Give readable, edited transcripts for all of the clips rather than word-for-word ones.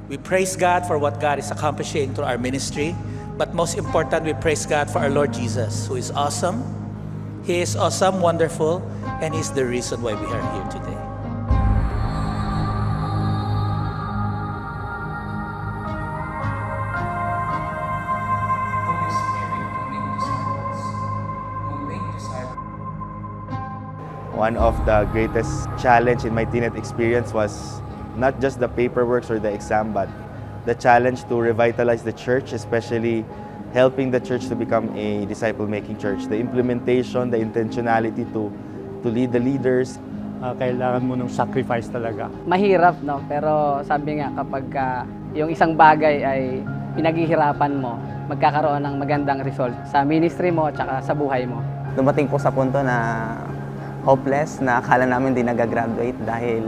We praise God for what God is accomplishing through our ministry. But most important, we praise God for our Lord Jesus, who is awesome. He is awesome, wonderful, and He's the reason why we are here today. Holy Spirit, who make disciples, One of the greatest challenge in my teenage experience was not just the paperwork or the exam, but the challenge to revitalize the church, especially helping the church to become a disciple-making church. The implementation, the intentionality to lead the leaders. Kailangan mo ng sacrifice talaga. Mahirap, no? Pero sabi nga, kapag yung isang bagay ay pinaghihirapan mo, magkakaroon ng magandang result sa ministry mo at sa buhay mo. Dumating po sa punto na hopeless, na akala namin di nagagraduate dahil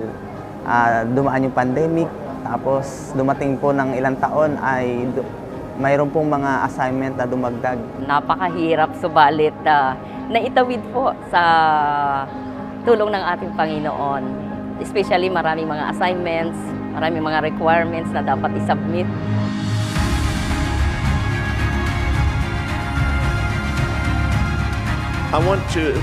dumaan yung pandemic. Tapos dumating po ng ilang taon ay mayroon pong mga assignment na dumagdag. Napakahirap, subalit naitawid po sa tulong ng ating Panginoon. Especially maraming mga assignments, maraming mga requirements na dapat i-submit. I want to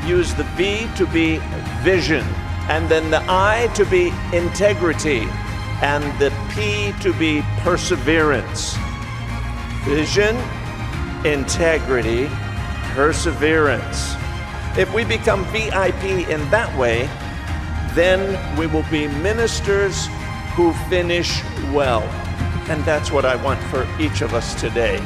use the V to be vision, and then the I to be integrity, and the P to be perseverance. Vision, integrity, perseverance. If we become VIP in that way, then we will be ministers who finish well. And that's what I want for each of us today.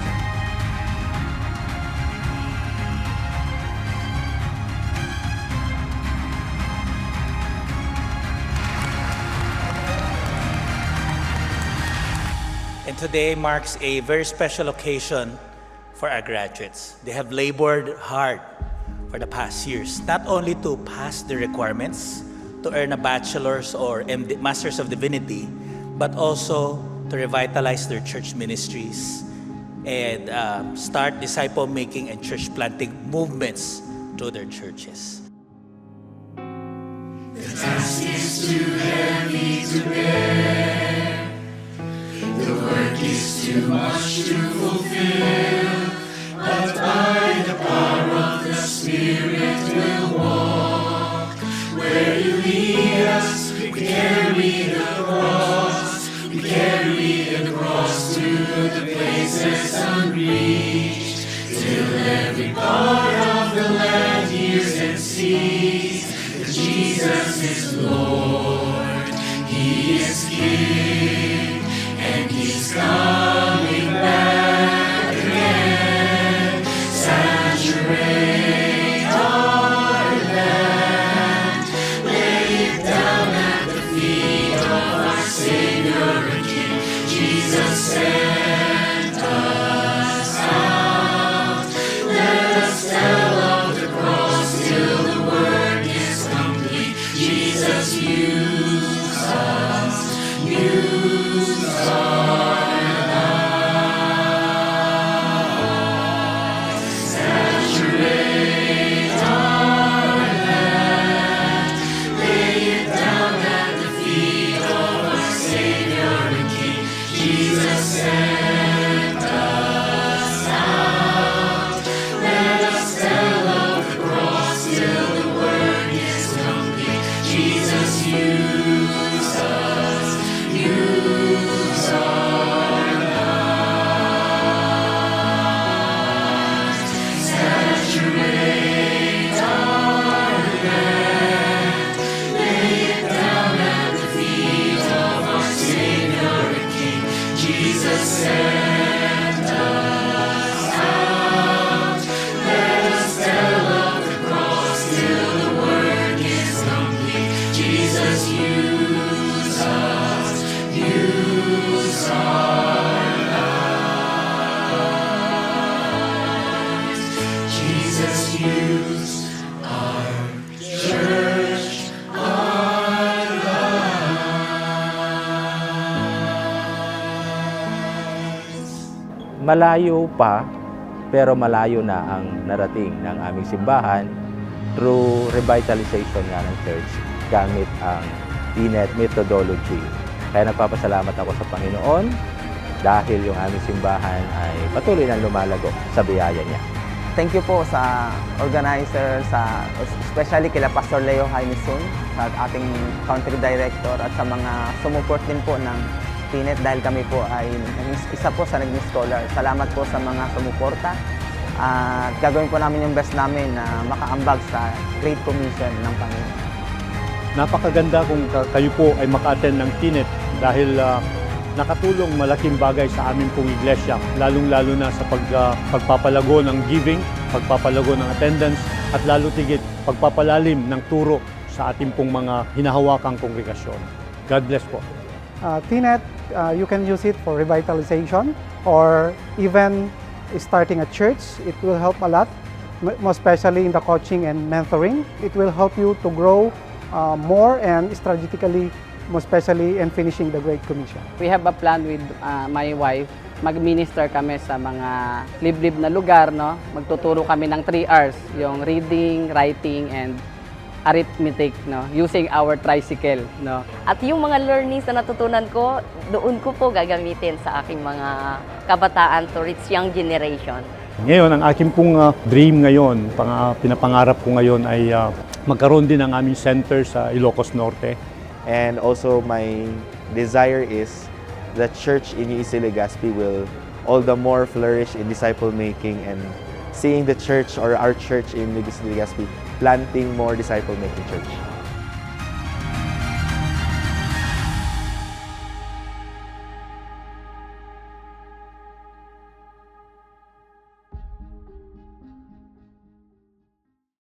And today marks a very special occasion for our graduates. They have labored hard for the past years, not only to pass the requirements, to earn a bachelor's or master's of divinity, but also to revitalize their church ministries and start disciple-making and church-planting movements through their churches. The task is too heavy to bear. The work is too much to fulfill. But by the power of the Spirit we'll walk. Where you lead us, we carry the cross. We carry the cross to the places unreached. Till every part of the land hears and sees that Jesus is Lord. He is King, and He's coming back again. Saturate our land, lay it down at the feet of our Savior and King. Jesus sent us out. Let us tell of the cross till the work is complete. Jesus, use us, use our malayo pa, pero malayo na ang narating ng aming simbahan through revitalization nga ng church gamit ang TNET methodology. Kaya nagpapasalamat ako sa Panginoon dahil yung aming simbahan ay patuloy na lumalago sa biyaya niya. Thank you po sa organizer, especially kila Pastor Leo Jaimison, sa ating country director at sa mga sumuport din po ng TNET dahil kami po ay isa po sa naging scholar. Salamat po sa mga sumuporta at gagawin po namin yung best namin na makaambag sa Great Commission ng Panginoon. Napakaganda kung kayo po ay maka-attend ng TNET dahil nakatulong malaking bagay sa amin pong iglesia, lalong-lalo na sa pagpapalago ng giving, pagpapalago ng attendance, at lalo tigit pagpapalalim ng turo sa ating pong mga hinahawakang kongregasyon. God bless po. TNET, you can use it for revitalization or even starting a church. It will help a lot, most especially in the coaching and mentoring. It will help you to grow more and strategically, most especially in finishing the Great Commission. We have a plan with my wife. Mag-minister kami sa mga liblib na lugar, no? Magtuturo kami ng 3 R's, yung reading, writing, and arithmetic, no? Using our tricycle, no? At yung mga learnings na natutunan ko, doon ko po gagamitin sa aking mga kabataan to reach young generation. Ngayon, ang aking pong dream ngayon, pinapangarap ko ngayon ay magkaroon din ng aming center sa Ilocos Norte. And also my desire is the church in UEC Legazpi will all the more flourish in disciple making and seeing the church or our church in UEC Legazpi planting more disciple making church.